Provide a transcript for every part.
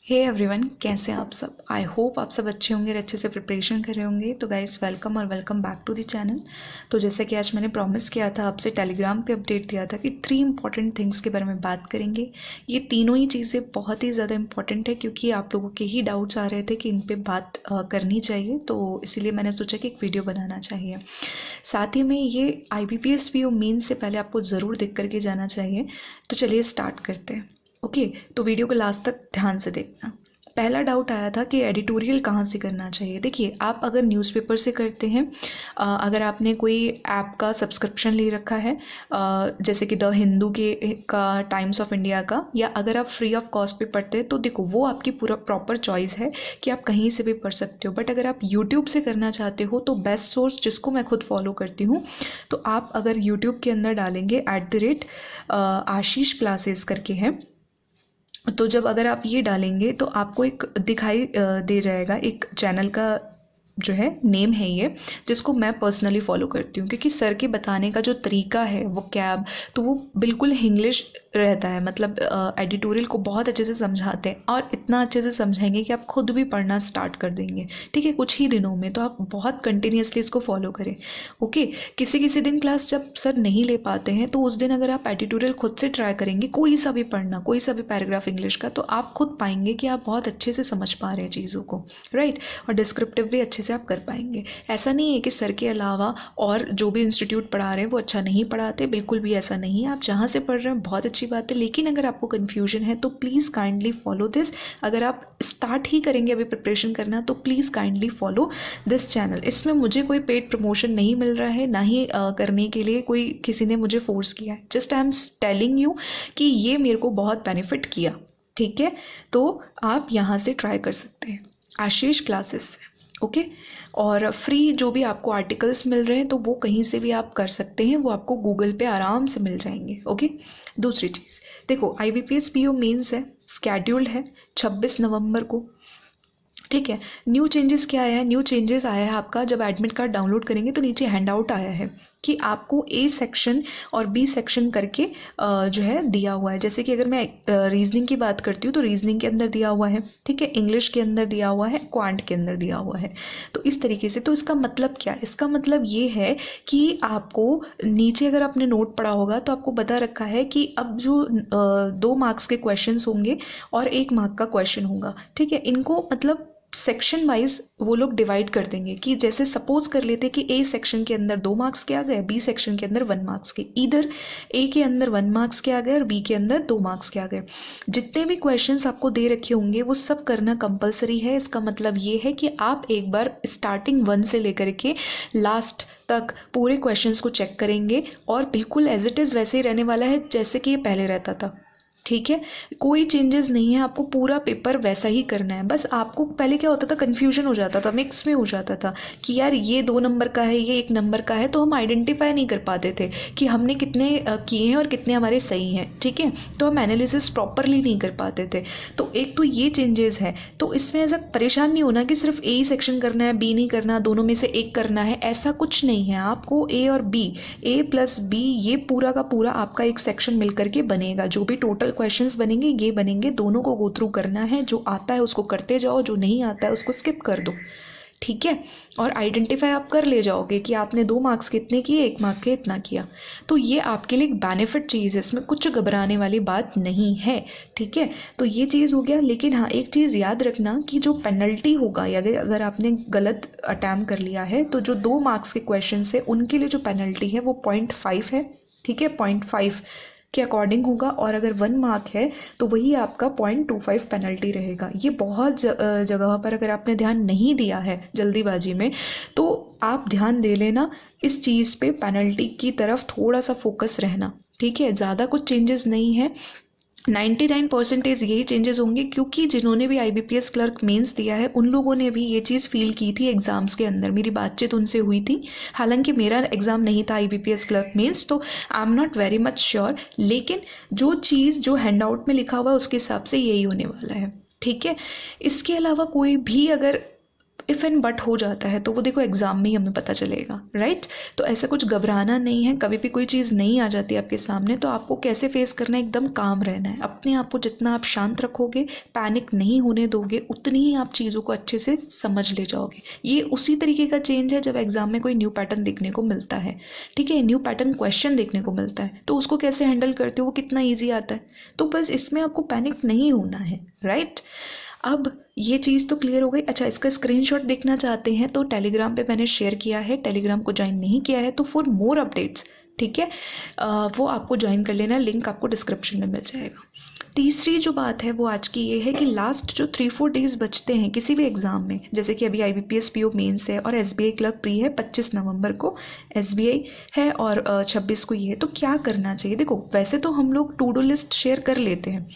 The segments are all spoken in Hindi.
हे एवरीवन, कैसे हैं आप सब। आई होप आप सब अच्छे होंगे और अच्छे से प्रिपरेशन कर रहे होंगे। तो गाइस, वेलकम और welcome back to the channel. तो जैसे कि आज मैंने प्रॉमिस किया था आपसे, टेलीग्राम पे अपडेट दिया था कि 3 इंपॉर्टेंट थिंग्स के बारे में बात करेंगे। ये तीनों ही चीज़ें बहुत ही ज़्यादा इंपॉर्टेंट है क्योंकि आप लोगों के ही डाउट्स आ रहे थे कि इन पर बात करनी चाहिए, तो इसीलिए मैंने सोचा कि एक वीडियो बनाना चाहिए। साथ ही में ये IBPS PO मेंस से पहले आपको ज़रूर देख करके जाना चाहिए। तो चलिए स्टार्ट करते हैं। ओके, तो वीडियो को लास्ट तक ध्यान से देखना। पहला डाउट आया था कि एडिटोरियल कहाँ से करना चाहिए। देखिए, आप अगर न्यूज़पेपर से करते हैं, अगर आपने कोई ऐप का सब्सक्रिप्शन ले रखा है, जैसे कि द हिंदू का, टाइम्स ऑफ इंडिया का, या अगर आप फ्री ऑफ कॉस्ट पे पढ़ते हैं, तो देखो वो आपकी पूरा प्रॉपर चॉइस है कि आप कहीं से भी पढ़ सकते हो। बट अगर आप यूट्यूब से करना चाहते हो तो बेस्ट सोर्स, जिसको मैं खुद फॉलो करती हूँ, तो आप अगर यूट्यूब के अंदर डालेंगे @आशीष क्लासेस करके है, तो जब अगर आप ये डालेंगे तो आपको एक दिखाई दे जाएगा, एक चैनल का जो है नेम है ये, जिसको मैं पर्सनली फॉलो करती हूँ क्योंकि सर के बताने का जो तरीका है वो कैब, तो वो बिल्कुल इंग्लिश रहता है। मतलब एडिटोरियल को बहुत अच्छे से समझाते हैं और इतना अच्छे से समझाएंगे कि आप खुद भी पढ़ना स्टार्ट कर देंगे। ठीक है, कुछ ही दिनों में। तो आप बहुत कंटिन्यूसली इसको फॉलो करें। ओके, किसी किसी दिन क्लास जब सर नहीं ले पाते हैं तो उस दिन अगर आप एडिटोरियल खुद से ट्राई करेंगे, कोई सा भी पढ़ना, कोई सा भी पैराग्राफ इंग्लिश का, तो आप खुद पाएंगे कि आप बहुत अच्छे से समझ पा रहे हैं चीज़ों को, राइट। और डिस्क्रिप्टिव भी अच्छे से आप कर पाएंगे। ऐसा नहीं है कि सर के अलावा और जो भी इंस्टीट्यूट पढ़ा रहे हैं वो अच्छा नहीं पढ़ाते, बिल्कुल भी ऐसा नहीं है। आप जहाँ से पढ़ रहे हैं बहुत अच्छी बात है, लेकिन अगर आपको कन्फ्यूजन है तो प्लीज़ काइंडली फॉलो दिस। अगर आप स्टार्ट ही करेंगे अभी प्रिपरेशन करना, तो please kindly follow this channel. इसमें मुझे कोई पेड प्रमोशन नहीं मिल रहा है, ना ही करने के लिए कोई किसी ने मुझे फोर्स किया है। Just I am telling you कि ये मेरे को बहुत बेनिफिट किया। ठीक है, तो आप यहाँ से ट्राई कर सकते हैं आशीष क्लासेस से। ओके, और फ्री जो भी आपको आर्टिकल्स मिल रहे हैं तो वो कहीं से भी आप कर सकते हैं, वो आपको गूगल पे आराम से मिल जाएंगे। ओके, दूसरी चीज़ देखो, IBPS PO मेंस है, स्केड्यूल्ड है 26 नवंबर को। ठीक है, न्यू चेंजेस क्या आया है? न्यू चेंजेस आया है आपका, जब एडमिट कार्ड डाउनलोड करेंगे तो नीचे हैंडआउट आया है कि आपको A सेक्शन और B सेक्शन करके जो है दिया हुआ है। जैसे कि अगर मैं रीजनिंग की बात करती हूँ तो रीजनिंग के अंदर दिया हुआ है, ठीक है, इंग्लिश के अंदर दिया हुआ है, क्वांट के अंदर दिया हुआ है। तो इस तरीके से, तो इसका मतलब क्या है? इसका मतलब ये है कि आपको नीचे, अगर आपने नोट पढ़ा होगा तो आपको बता रखा है कि अब जो 2 मार्क्स के क्वेश्चन होंगे और 1 मार्क का क्वेश्चन होगा। ठीक है, इनको मतलब सेक्शन वाइज वो लोग डिवाइड कर देंगे कि जैसे सपोज कर लेते कि A सेक्शन के अंदर 2 मार्क्स के आ गए, B सेक्शन के अंदर 1 मार्क्स के, इधर A के अंदर 1 मार्क्स के आ गए और B के अंदर 2 मार्क्स के आ गए। जितने भी क्वेश्चंस आपको दे रखे होंगे वो सब करना कंपलसरी है। इसका मतलब ये है कि आप एक बार स्टार्टिंग 1 से लेकर के लास्ट तक पूरे क्वेश्चंस को चेक करेंगे और बिल्कुल एज इट इज़ वैसे ही रहने वाला है जैसे कि ये पहले रहता था। ठीक है, कोई चेंजेस नहीं है, आपको पूरा पेपर वैसा ही करना है। बस आपको पहले क्या होता था, कन्फ्यूजन हो जाता था, मिक्स में हो जाता था कि यार ये 2 नंबर का है, ये 1 नंबर का है, तो हम आइडेंटिफाई नहीं कर पाते थे कि हमने कितने किए हैं और कितने हमारे सही हैं। ठीक है, तो हम एनालिसिस प्रॉपरली नहीं कर पाते थे। तो एक तो ये चेंजेस है। तो इसमें ऐसा परेशान नहीं होना कि सिर्फ A ही सेक्शन करना है, B नहीं करना, दोनों में से एक करना है, ऐसा कुछ नहीं है। आपको A और B, A+B, ये पूरा का पूरा आपका एक सेक्शन मिल करके बनेगा। जो भी टोटल क्वेश्चंस बनेंगे ये बनेंगे, दोनों को गो थ्रू करना है। जो आता है उसको करते जाओ, जो नहीं आता है उसको स्किप कर दो। ठीक है, और आइडेंटिफाई आप कर ले जाओगे कि आपने 2 मार्क्स के इतने किए, 1 मार्क के इतना किया। तो ये आपके लिए एक बेनिफिट चीज़ है, इसमें कुछ घबराने वाली बात नहीं है। ठीक है, तो ये चीज़ हो गया। लेकिन हाँ, एक चीज़ याद रखना कि जो पेनल्टी होगा, या अगर आपने गलत अटैम्प्ट कर लिया है तो जो 2 मार्क्स के क्वेश्चन है उनके लिए जो पेनल्टी है वो 0.5 है। ठीक है, 0.5 के अकॉर्डिंग होगा, और अगर 1 मार्क है तो वही आपका 0.25 पेनल्टी रहेगा। ये बहुत जगह पर अगर आपने ध्यान नहीं दिया है जल्दीबाजी में, तो आप ध्यान दे लेना इस चीज़ पे, पेनल्टी की तरफ थोड़ा सा फोकस रहना। ठीक है, ज़्यादा कुछ चेंजेस नहीं है, 99% यही चेंजेस होंगे, क्योंकि जिन्होंने भी IBPS क्लर्क मेंस दिया है उन लोगों ने भी ये चीज़ फील की थी एग्ज़ाम्स के अंदर। मेरी बातचीत उनसे हुई थी, हालांकि मेरा एग्ज़ाम नहीं था IBPS क्लर्क मेंस, तो I am not very much sure, लेकिन जो चीज़ जो हैंड आउट में लिखा हुआ है उसके हिसाब से यही होने वाला है। ठीक है, इसके अलावा कोई भी अगर इफ़ एंड बट हो जाता है तो वो देखो एग्ज़ाम में ही हमें पता चलेगा, राइट। तो ऐसा कुछ घबराना नहीं है। कभी भी कोई चीज़ नहीं आ जाती आपके सामने तो आपको कैसे फेस करना है, एकदम काम रहना है। अपने आप को जितना आप शांत रखोगे, पैनिक नहीं होने दोगे, उतनी ही आप चीज़ों को अच्छे से समझ ले जाओगे। ये उसी तरीके का चेंज है जब एग्ज़ाम में कोई न्यू पैटर्न देखने को मिलता है, ठीक है, न्यू पैटर्न क्वेश्चन देखने को मिलता है, तो उसको कैसे हैंडल करते हो, वो कितना ईजी आता है। तो बस इसमें आपको पैनिक नहीं होना है, राइट। अब ये चीज़ तो क्लियर हो गई। अच्छा, इसका स्क्रीनशॉट देखना चाहते हैं तो टेलीग्राम पे मैंने शेयर किया है। टेलीग्राम को ज्वाइन नहीं किया है तो फॉर मोर अपडेट्स, ठीक है, वो आपको ज्वाइन कर लेना, लिंक आपको डिस्क्रिप्शन में मिल जाएगा। तीसरी जो बात है वो आज की ये है कि लास्ट जो 3-4 डेज़ बचते हैं किसी भी एग्ज़ाम में, जैसे कि अभी IBPS PO मेंस है और SBI क्लर्क प्री है 25 नवंबर को, SBI है और 26 को ये है, तो क्या करना चाहिए। देखो, वैसे तो हम लोग टू डू लिस्ट शेयर कर लेते हैं,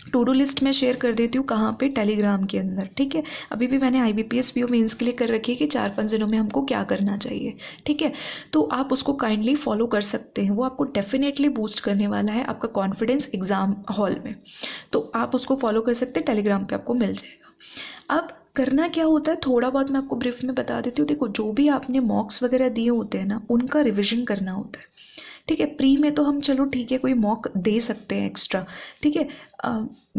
टू डू लिस्ट मैं शेयर कर देती हूँ कहाँ पे, टेलीग्राम के अंदर, ठीक है। अभी भी मैंने IBPS PO मेंस के लिए कर रखी है कि 4-5 दिनों में हमको क्या करना चाहिए, ठीक है। तो आप उसको काइंडली फॉलो कर सकते हैं, वो आपको डेफिनेटली बूस्ट करने वाला है आपका कॉन्फिडेंस एग्ज़ाम हॉल में। तो आप उसको फॉलो कर सकते हैं, टेलीग्राम पर आपको मिल जाएगा। अब करना क्या होता है, थोड़ा बहुत मैं आपको ब्रीफ में बता देती हूँ। देखो, जो भी आपने मॉक्स वगैरह दिए होते हैं ना, उनका रिविजन करना होता है, ठीक है। प्री में तो हम चलो ठीक है कोई मॉक दे सकते हैं एक्स्ट्रा, ठीक है,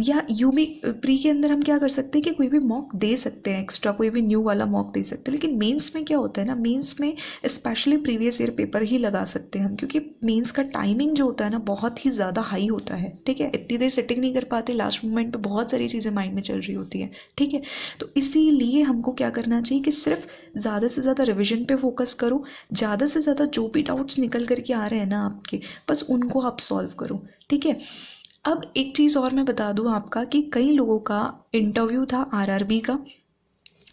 या यूं भी प्री के अंदर हम क्या कर सकते हैं कि कोई भी मॉक दे सकते हैं एक्स्ट्रा, कोई भी न्यू वाला मॉक दे सकते हैं। लेकिन मेंस में क्या होता है ना, मेंस में स्पेशली प्रीवियस ईयर पेपर ही लगा सकते हैं हम, क्योंकि मेंस का टाइमिंग जो होता है ना बहुत ही ज़्यादा हाई होता है, ठीक है। इतनी देर सिटिंग नहीं कर पाते, लास्ट मोमेंट पे बहुत सारी चीज़ें माइंड में चल रही होती हैं, ठीक है। तो इसीलिए हमको क्या करना चाहिए कि सिर्फ ज़्यादा से ज़्यादा रिविजन पे फोकस करो, ज़्यादा से ज़्यादा जो भी डाउट्स निकल करके आ रहे हैं ना आपके, बस उनको आप सॉल्व करो, ठीक है। अब एक चीज़ और मैं बता दूं आपका कि कई लोगों का इंटरव्यू था RRB का,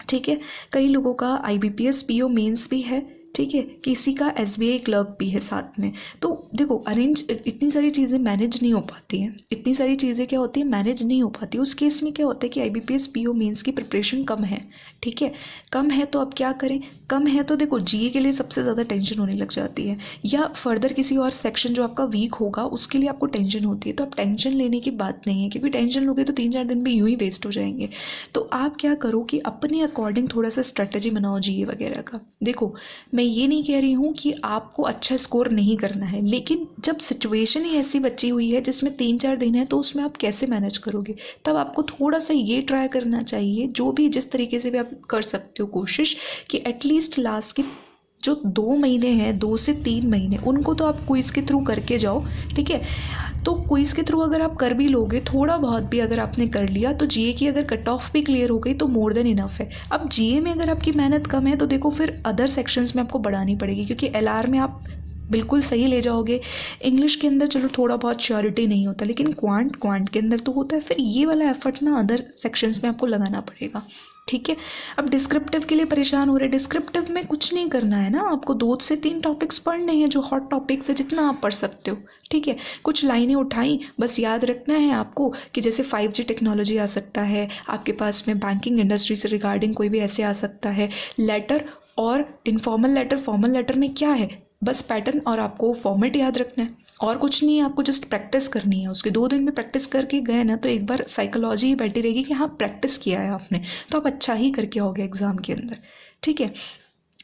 ठीक है, कई लोगों का IBPS PO मेंस भी है, ठीक है, किसी का SBI क्लर्क भी है साथ में। तो देखो, अरेंज इतनी सारी चीज़ें मैनेज नहीं हो पाती हैं, इतनी सारी चीज़ें क्या होती हैं, मैनेज नहीं हो पाती। उस केस में क्या होता है कि IBPS PO मेंस की प्रिपरेशन कम है, ठीक है, कम है तो अब क्या करें, कम है तो देखो GA के लिए सबसे ज़्यादा टेंशन होने लग जाती है, या फर्दर किसी और सेक्शन जो आपका वीक होगा उसके लिए आपको टेंशन होती है। तो अब टेंशन लेने की बात नहीं है, क्योंकि टेंशन लोगे तो 3-4 दिन भी यूँ ही वेस्ट हो जाएंगे। तो आप क्या करो कि अपने अकॉर्डिंग थोड़ा सा स्ट्रेटजी बनाओ GA वगैरह का। देखो, मैं ये नहीं कह रही हूँ कि आपको अच्छा स्कोर नहीं करना है, लेकिन जब सिचुएशन ही ऐसी बची हुई है जिसमें 3-4 दिन है तो उसमें आप कैसे मैनेज करोगे, तब आपको थोड़ा सा ये ट्राई करना चाहिए, जो भी जिस तरीके से भी आप कर सकते हो कोशिश, कि एटलीस्ट लास्ट के जो 2 महीने हैं, 2 से 3 महीने, उनको तो आप क्विज़ के थ्रू करके जाओ, ठीक है। तो क्विज़ के थ्रू अगर आप कर भी लोगे, थोड़ा बहुत भी अगर आपने कर लिया, तो GA की अगर कट ऑफ भी क्लियर हो गई तो मोर देन इनफ है। अब GA में अगर आपकी मेहनत कम है तो देखो फिर अदर सेक्शंस में आपको बढ़ानी पड़ेगी, क्योंकि LR में आप बिल्कुल सही ले जाओगे। इंग्लिश के अंदर चलो थोड़ा बहुत श्योरिटी नहीं होता, लेकिन क्वांट के अंदर तो होता है। फिर ये वाला एफर्ट ना अदर सेक्शंस में आपको लगाना पड़ेगा, ठीक है। अब डिस्क्रिप्टिव के लिए परेशान हो रहे, डिस्क्रिप्टिव में कुछ नहीं करना है ना, आपको 2 से 3 टॉपिक्स पढ़ने हैं जो हॉट टॉपिक्स है, जितना आप पढ़ सकते हो, ठीक है। कुछ लाइनें उठाई, बस याद रखना है आपको कि जैसे 5G टेक्नोलॉजी आ सकता है आपके पास में, बैंकिंग इंडस्ट्री से रिगार्डिंग कोई भी ऐसे आ सकता है, लेटर और इनफॉर्मल लेटर, फॉर्मल लेटर में क्या है, बस पैटर्न और आपको फॉर्मेट याद रखना है, और कुछ नहीं है। आपको जस्ट प्रैक्टिस करनी है, उसके 2 दिन में प्रैक्टिस करके गए ना तो एक बार साइकोलॉजी ही बैठी रहेगी कि हाँ प्रैक्टिस किया है आपने, तो आप अच्छा ही करके आओगे एग्ज़ाम के अंदर, ठीक है।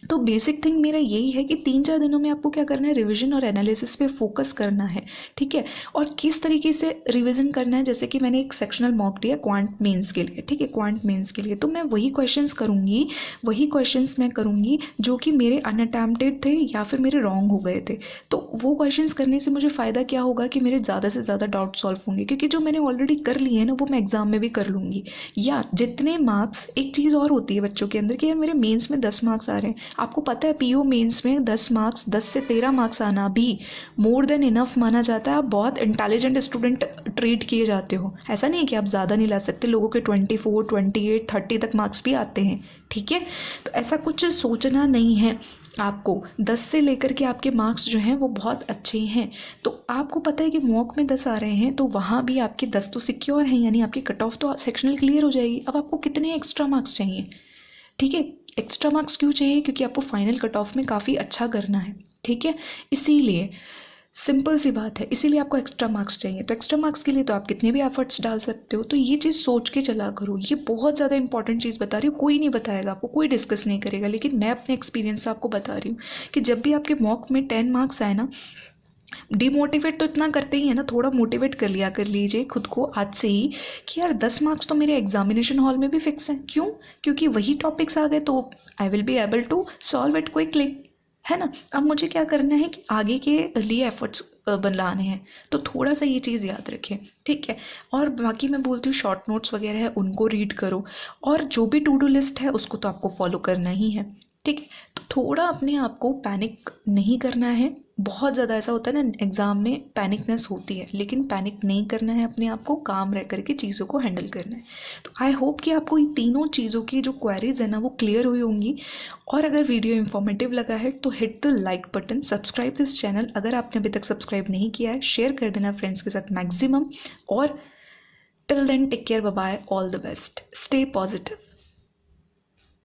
तो बेसिक थिंग मेरा यही है कि 3-4 दिनों में आपको क्या करना है, रिवीजन और एनालिसिस पे फोकस करना है, ठीक है। और किस तरीके से रिवीजन करना है, जैसे कि मैंने एक सेक्शनल मॉक दिया क्वांट मेंस के लिए, ठीक है, क्वांट मेंस के लिए, तो मैं वही क्वेश्चंस करूँगी, वही क्वेश्चंस मैं करूँगी जो कि मेरे अनअटेम्प्टेड थे या फिर मेरे रॉन्ग हो गए थे। तो वो क्वेश्चंस करने से मुझे फ़ायदा क्या होगा कि मेरे ज़्यादा से ज़्यादा डाउट सॉल्व होंगे, क्योंकि जो मैंने ऑलरेडी कर लिए हैं ना वो मैं एग्ज़ाम में भी कर लूँगी। या जितने मार्क्स, एक चीज़ और होती है बच्चों के अंदर कि यार मेरे मेंस में 10 मार्क्स आ रहे हैं, आपको पता है PO मेंस में 10 मार्क्स, 10 से 13 मार्क्स आना भी मोर देन इनफ माना जाता है। आप बहुत इंटेलिजेंट स्टूडेंट ट्रीट किए जाते हो, ऐसा नहीं है कि आप ज़्यादा नहीं ला सकते, लोगों के 24, 28, 30 तक मार्क्स भी आते हैं, ठीक है। तो ऐसा कुछ सोचना नहीं है आपको, 10 से लेकर के आपके मार्क्स जो हैं वो बहुत अच्छे हैं। तो आपको पता है कि मॉक में 10 आ रहे हैं तो वहाँ भी आपके 10 तो सिक्योर हैं, यानी आपकी कट ऑफ तो सेक्शनल क्लियर हो जाएगी। अब आपको कितने एक्स्ट्रा मार्क्स चाहिए, ठीक है। एक्स्ट्रा मार्क्स क्यों चाहिए, क्योंकि आपको फाइनल कट ऑफ में काफ़ी अच्छा करना है, ठीक है। इसीलिए सिंपल सी बात है, इसीलिए आपको एक्स्ट्रा मार्क्स चाहिए। तो एक्स्ट्रा मार्क्स के लिए तो आप कितने भी एफर्ट्स डाल सकते हो। तो ये चीज़ सोच के चला करो, ये बहुत ज़्यादा इंपॉर्टेंट चीज़ बता रही हूँ। कोई नहीं बताएगा आपको, कोई डिस्कस नहीं करेगा, लेकिन मैं अपने एक्सपीरियंस से आपको बता रही हूँ कि जब भी आपके मॉक में 10 मार्क्स आए ना, डिमोटिवेट तो इतना करते ही है ना, थोड़ा मोटिवेट कर लीजिए खुद को आज से ही कि यार 10 मार्क्स तो मेरे एग्जामिनेशन हॉल में भी फिक्स हैं। क्यों? क्योंकि वही टॉपिक्स आ गए तो I will be able to solve it quickly, है ना। अब मुझे क्या करना है कि आगे के लिए एफर्ट्स बनाने हैं, तो थोड़ा सा ये चीज़ याद रखें, ठीक है। और बाकी मैं बोलती हूँ शॉर्ट नोट्स वगैरह है उनको रीड करो, और जो भी टू डू लिस्ट है उसको तो आपको फॉलो करना ही है, ठीक है। तो थोड़ा अपने आप को पैनिक नहीं करना है। बहुत ज़्यादा ऐसा होता है ना एग्ज़ाम में पैनिकनेस होती है, लेकिन पैनिक नहीं करना है, अपने आप को काम रह करके चीज़ों को हैंडल करना है। तो आई होप कि आपको इन तीनों चीज़ों की जो क्वेरीज है ना वो क्लियर हुई होंगी। और अगर वीडियो इन्फॉर्मेटिव लगा है तो hit the like button, subscribe this channel अगर आपने अभी तक सब्सक्राइब नहीं किया है, शेयर कर देना फ्रेंड्स के साथ मैक्सिमम। और till then take care, bye bye, all the best, stay positive.